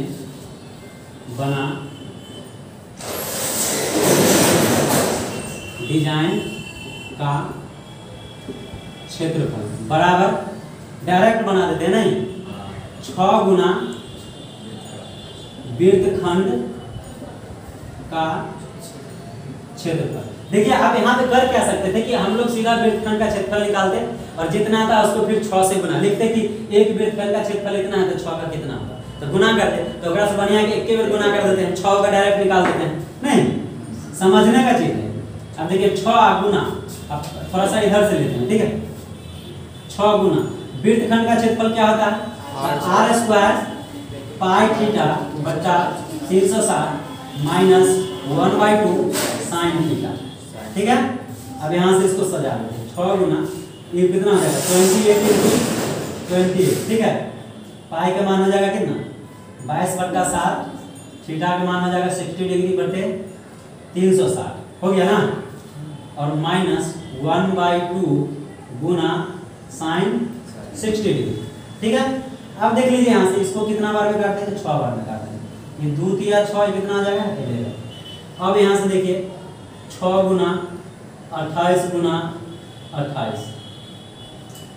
बना डिजाइन का क्षेत्रफल बराबर, डायरेक्ट बना देते हैं, नहीं 6 गुना वृत्तखंड का क्षेत्रफल। देखिए आप यहाँ पे कर क्या सकते थे कि हम लोग सीधा वृत्तखंड का क्षेत्रफल निकालते और जितना था उसको फिर 6 से गुना, लिखते कि एक वृत्तखंड का क्षेत्रफल इतना है तो 6 का कितना होगा, तो गुना करते। तो अगर से बढ़िया कि एक बार गुना कर देते हैं, 6 का डायरेक्ट निकाल देते हैं, नहीं समझने का चीज है। अब देखिए 6 गुना, अब थोड़ा सा इधर से लेते हैं, ठीक है, 6 गुना वृत्तखंड का क्षेत्रफल क्या होता है, आर स्क्वायर पाई थीटा बटा 360 माइनस 1/2 साइन थीटा, ठीक है। अब यहाँ से इसको सजा लेते हैं, 6 गुना ये कितना हो जाएगा 28, ठीक है। पाई का मान हो जाएगा कितना 22/7, थीटा का मान हो जाएगा 60 डिग्री बटे 360, हो गया ना, और माइनस 1/2 गुना साइन 60 डिग्री, ठीक है। अब देख लीजिए यहाँ से इसको कितना बार में काटते हैं, 6 बार में काटते हैं। ये 2 तिया 6 कितना आ जाएगा 11। अब यहाँ से देखिए 6 गुना 28 गुना 28,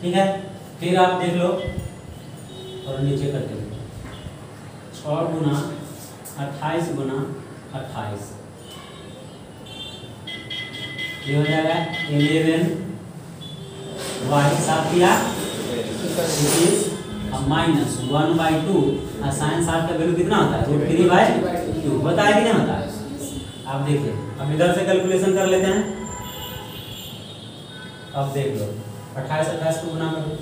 ठीक है। फिर आप देख लो और नीचे करके लो 6 गुना 28 गुना 28, ये हो जाएगा 11 y 7 किया माइनस 1/2 और साइन 7 का वैल्यू कितना होता है √3/2, बताया कि नहीं होता है। आप देखिए अब इधर से कैलकुलेशन कर लेते हैं। अब देख लो 28 को गुना करो।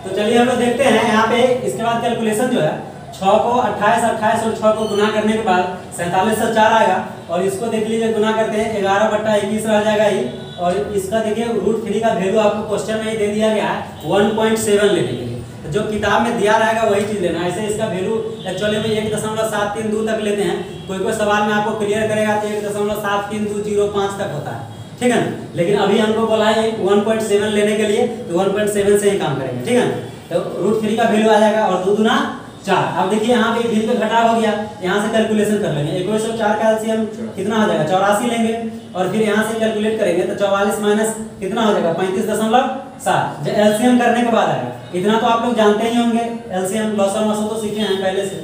तो चलिए हम लोग देखते हैं यहाँ पे इसके बाद कैलकुलेशन जो है 6 को 28 और 6 को गुना करने के बाद 47 से 4 आएगा और इसको देख लीजिए गुना करते हैं 11/21 रह जाएगा ही। और इसका देखिए √3 का वैल्यू आपको क्वेश्चन में ही दे दिया गया है 1.7 लेने के लिए, तो जो किताब में दिया रहेगा वही चीज लेना। ऐसे इसका वैल्यू एक्चुअली में 1.732 तक लेते हैं, कोई सवाल में आपको क्लियर करेगा तो 1.73205 तक होता है, ठीक है ना। लेकिन अभी हमको बोला है 1.7 लेने के लिए, तो 1.7 से ही काम करेंगे, ठीक है ना। तो √3 का वैल्यू आ जाएगा और 2 दूना 4। अब देखिए यहाँ पे भिन्न पे घटाव हो गया, यहाँ से कैलकुलेशन कर लेंगे। 2104 का एलसीएम कितना हो जाएगा 84 लेंगे और फिर यहाँ से कैलकुलेट करेंगे तो 44 माइनस कितना हो जाएगा 35.7। जब एलसीएम करने के बाद आएगा, इतना तो आप लोग जानते ही होंगे, एलसीएम लॉसर मसो तो सीखे हैं पहले से।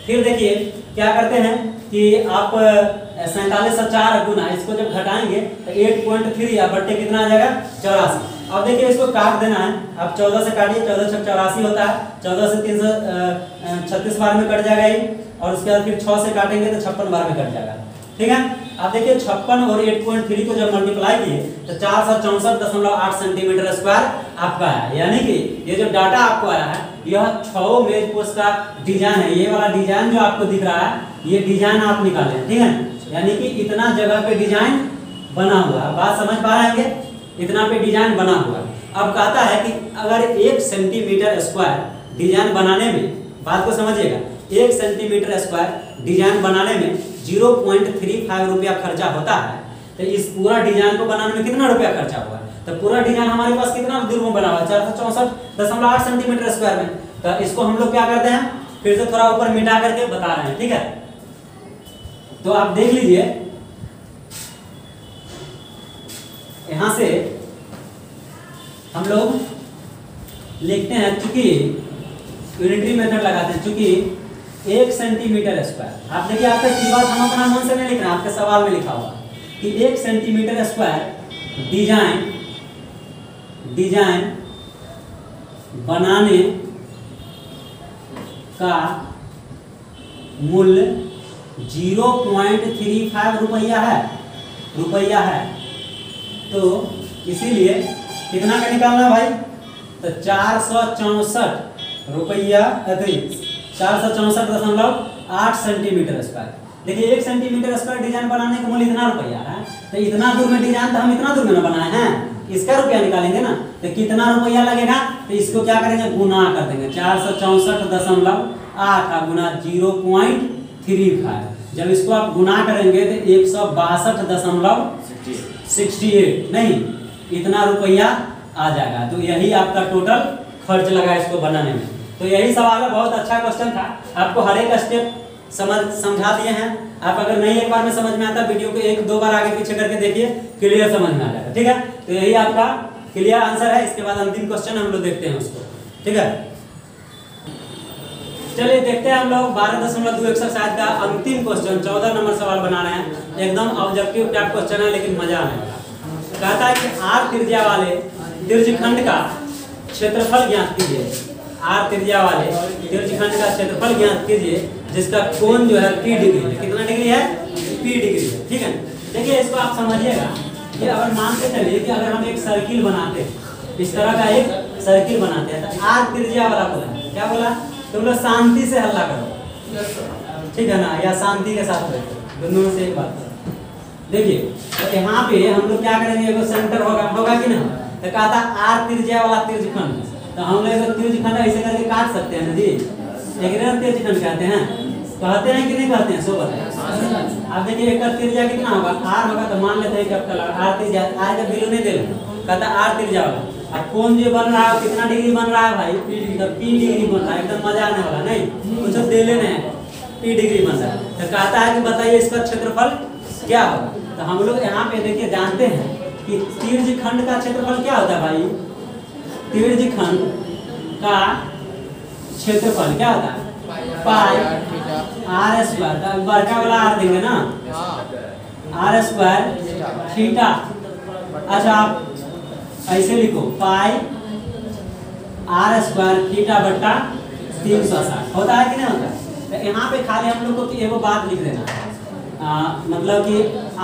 फिर देखिए क्या करते हैं कि आप 47 से 4 गुना इसको जब घटाएंगे तो 8.3 या बट्टे कितना आ जाएगा 84। अब देखिए इसको काट देना है, अब 14 से काटिए, 14 से 84 होता है, 14 से 336 बार में कट जाएगा ये, और उसके बाद फिर 6 से काटेंगे तो 56 बार में कट जाएगा, ठीक है। अब देखिए 56 और 8.3 को जब मल्टीप्लाई किए तो 464.8 सेंटीमीटर स्क्वायर आपका है। यानी कि ये जो डाटा आपको आया है यह 6 मेज पोस्ट का डिजाइन है। ये वाला डिजाइन जो आपको दिख रहा है ये डिजाइन आप निकालें, ठीक है। यानी कि इतना जगह पे डिजाइन बना हुआ है, बात समझ पा रहे हैं, इतना पे डिजाइन बना हुआ है। अब कहता है कि अगर 1 सेंटीमीटर स्क्वायर डिजाइन बनाने में, बात को समझिएगा, 1 सेंटीमीटर स्क्वायर डिजाइन बनाने में 0.35 रुपया खर्चा होता है, तो इस पूरा डिजाइन को बनाने में कितना रुपया खर्चा हुआ है। तो पूरा डिजाइन हमारे पास कितना दूर में बना हुआ है 464.8 सेंटीमीटर स्क्वायर में। तो इसको हम लोग क्या करते हैं, फिर से थोड़ा ऊपर मिटा करके बता रहे हैं, ठीक है। तो आप देख लीजिए यहां से हम लोग लिखते हैं, चूंकि यूनिटरी मेथड लगाते हैं, चूंकि 1 सेंटीमीटर स्क्वायर, आप देखिए आपका की बात हम अपना मन से नहीं लिख रहे हैं, आपके सवाल में लिखा हुआ कि 1 सेंटीमीटर स्क्वायर डिजाइन बनाने का मूल्य 0.35 रुपया है। तो इसीलिए कितना का निकालना भाई, तो 464 रुपया 464.8 सेंटीमीटर स्क्वायर। देखिए 1 सेंटीमीटर स्क्वायर डिजाइन बनाने का मूल्य इतना रुपया है, तो इतना दूर में डिजाइन तो हम इतना दूर में ना बनाए हैं, इसका रुपया निकालेंगे ना, तो कितना रुपया लगेगा, तो इसको क्या करेंगे गुना कर देंगे 464.8 गुना 0.35। जब इसको आप गुना करेंगे तो 162.68 नहीं इतना रुपया आ जाएगा। तो यही आपका टोटल खर्च लगा इसको बनाने में। तो यही सवाल है, बहुत अच्छा क्वेश्चन था, आपको हर एक स्टेप समझा दिए हैं। आप अगर नहीं एक बार में समझ में आता, वीडियो को 1-2 बार आगे पीछे करके देखिए, क्लियर समझ में आ जाएगा, ठीक है। तो यही आपका क्लियर आंसर है। इसके बाद अंतिम क्वेश्चन हम लोग देखते हैं उसको, ठीक है। चलिए देखते हैं हम लोग 12.2 एक्सरसाइज का अंतिम क्वेश्चन, 14 नंबर सवाल बना रहे हैं। एकदम ऑब्जेक्टिव टाइप क्वेश्चन है, लेकिन मजा आने वाला। कहता है कि r त्रिज्या वाले त्रिज्यखंड का क्षेत्रफल ज्ञात कीजिए। r त्रिज्या वाले त्रिज्यखंड का क्षेत्रफल ज्ञात कीजिए जिसका कोण जो है p डिग्री है। कितना डिग्री है, p डिग्री है, ठीक है। देखिए इसको आप समझिएगा कि अगर मान के चलिए कि अगर हम एक सर्किल बनाते हैं, इस तरह का एक सर्किल बनाते हैं, तो r त्रिज्या वाला बोला, क्या बोला, तुम लोग शांति से हल्ला करो, ठीक है ना, या शांति के साथ बैठो, दोनों से एक बात करो। देखिए तो यहाँ पे हम लोग क्या करेंगे, एगो सेंटर होगा कि नहीं, तो कहता r त्रिज्या वाला त्रिज्यखंड, तो हम लोग त्रिज्यखंड ऐसे करके काट सकते हैं ना जी, एक त्रिज्यखंड कहते हैं, कहते हैं कि नहीं कहते हैं, सो बताएं। आप देखिए एक त्रिज्या कितना होगा, r होगा, तो मान लेते हैं कि आपका r त्रिज्या, r का वैल्यू नहीं दे रहे, कहता r त्रिज्या वाला, अब कोण जो बन रहा है कितना डिग्री बन रहा है भाई, पी डिग्री, पी डिग्री बन रहा है, एकदम मजा आने वाला। नहीं कुछ दे लेने हैं, पी डिग्री बन रहा है। तो कहता है कि बताइए इसका क्षेत्रफल क्या होगा। तो हम लोग यहाँ पे देखिए जानते हैं कि त्रिज्यखंड का क्षेत्रफल क्या होता है भाई, त्रिज्यखंड का क्षेत्रफल क्या होता है पाई आर स्क्वायर, बड़का वाला आर देंगे ना, आर स्क्वायर थीटा। अच्छा आप ऐसे लिखो पाई आर स्क्वायर थीटा बट्टा 360 होता है कि नहीं होता है। तो यहाँ पे खाली हम लोग को एगो बात लिख देना, मतलब कि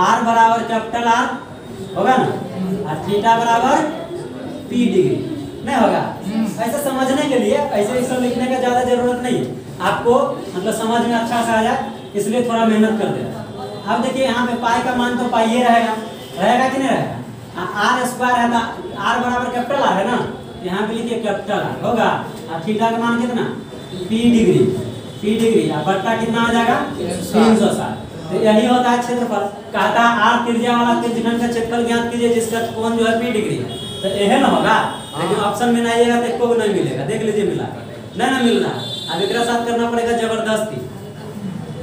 आर बराबर कैपिटल आर होगा ना, और थीटा बराबर पी डिग्री नहीं होगा। ऐसे समझने के लिए ऐसे सब लिखने का ज्यादा जरूरत नहीं है, आपको मतलब समझ में अच्छा से आ जाए, इसलिए थोड़ा मेहनत कर देना। अब देखिए यहाँ पे पाई का मान तो पाई ये रहेगा, रहेगा कि नहीं रहेगा। आर स्क्वायर है ना, आर बराबर कैपिटल आर है ना, यहाँ पे लिखिए कैपिटल आर होगा, और थीटा का मान कितना पी डिग्री, पी डिग्री और बट्टा कितना आ जाएगा 360। तो यही होता है क्षेत्रफल। कहता है आर त्रिज्या वाला त्रिज्यखंड का क्षेत्रफल ज्ञात कीजिए जिसका कोण जो है पी डिग्री है। तो यह ना होगा, लेकिन ऑप्शन में नहीं आएगा तो एक को नहीं मिलेगा। देख लीजिए मिला नहीं ना मिल रहा, अब एक साथ करना पड़ेगा जबरदस्ती।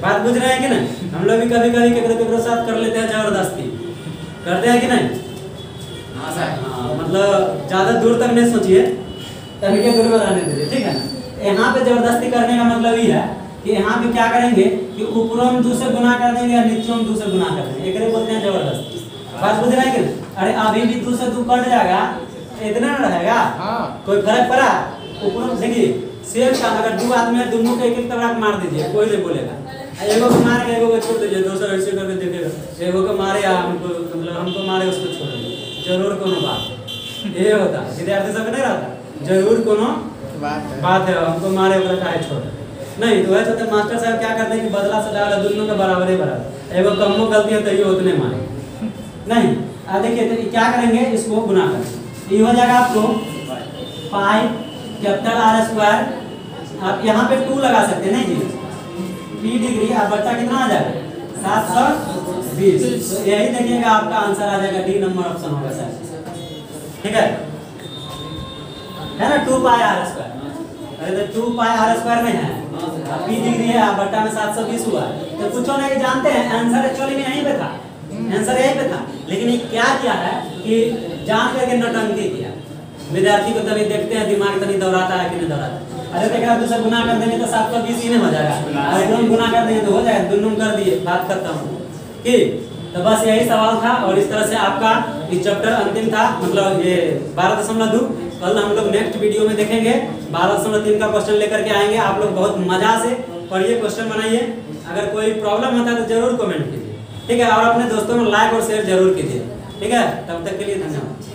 बात बुझ रहे हैं कि नहीं। हम लोग भी कभी कभी केकरो साथ कर लेते हैं जबरदस्ती, करते हैं कि नहीं। हाँ मतलब ज्यादा दूर तक नहीं सोचिए, तभी के दूर में रहने दीजिए, ठीक है ना। यहाँ पे जबरदस्ती करने का मतलब ये है कि यहाँ पे क्या करेंगे कि ऊपरों में 2 से गुना कर देंगे और नीचे में 2 से गुना कर देंगे, एक बोलते हैं जबरदस्ती। बात बुझ रहे हैं कि नहीं। अरे अभी भी 2 से 2 कट जाएगा, इतना ना रहेगा, कोई फर्क पड़ा। ऊपरों में देखिए सेम का अगर 2 आदमी है, दोनों को एक एक तबड़ाक मार दीजिए, कोई नहीं बोलेगा। एगो को मार के एगो को छोड़ दीजिए, दूसरा ऐसे करके देखेगा, एगो को मारे हमको मतलब हमको मारे उसको छोड़ दीजिए, जरूर कोनो बात ये होता है। विद्यार्थी सब नहीं रहता जरूर कोनो बात है, हमको मारे वाला काहे छोड़ नहीं। तो वैसे तो मास्टर साहब क्या करते हैं कि बदला से डाल दोनों के बराबर ही बराबर, एगो कमो गलती है तो ये उतने मारे नहीं। अब देखिए तो क्या करेंगे, इसको गुना करें, ये हो जाएगा आपको पाई कैपिटल आर स्क्वायर, आप यहाँ पे 2 लगा सकते हैं नहीं जी, पी डिग्री और बट्टा कितना आ जाएगा 720। तो यही देखिएगा आपका आंसर आ जाएगा, डी नंबर ऑप्शन होगा सर, ठीक है ना। 2 पाई आर स्क्वायर, अरे तो 2 पाई आर स्क्वायर में है, पी डिग्री है, बट्टा में 720 हुआ है। तो कुछ नहीं जानते हैं, आंसर एक्चुअली में यहीं पे था, आंसर यहीं पे था। लेकिन ये क्या किया है कि जान करके नौटंकी किया। विद्यार्थी को तभी देखते हैं दिमाग तभी दौड़ाता है कि नहीं दौड़ाता। अरे देखा 2 से गुना कर देंगे तो 720 ही नहीं हो जाएगा, और एकदम गुना कर देंगे तो हो जाएगा, दोनों कर दिए, बात खत्म। ठीक, तो बस यही सवाल था, और इस तरह से आपका ये चैप्टर अंतिम था, मतलब ये 12.2। कल हम लोग नेक्स्ट वीडियो में देखेंगे 12.3 का क्वेश्चन लेकर के आएंगे। आप लोग बहुत मजा से पढ़िए, क्वेश्चन बनाइए। अगर कोई प्रॉब्लम होता है तो जरूर कमेंट कीजिए, ठीक है, और अपने दोस्तों में लाइक और शेयर जरूर कीजिए, ठीक है। तब तक के लिए धन्यवाद।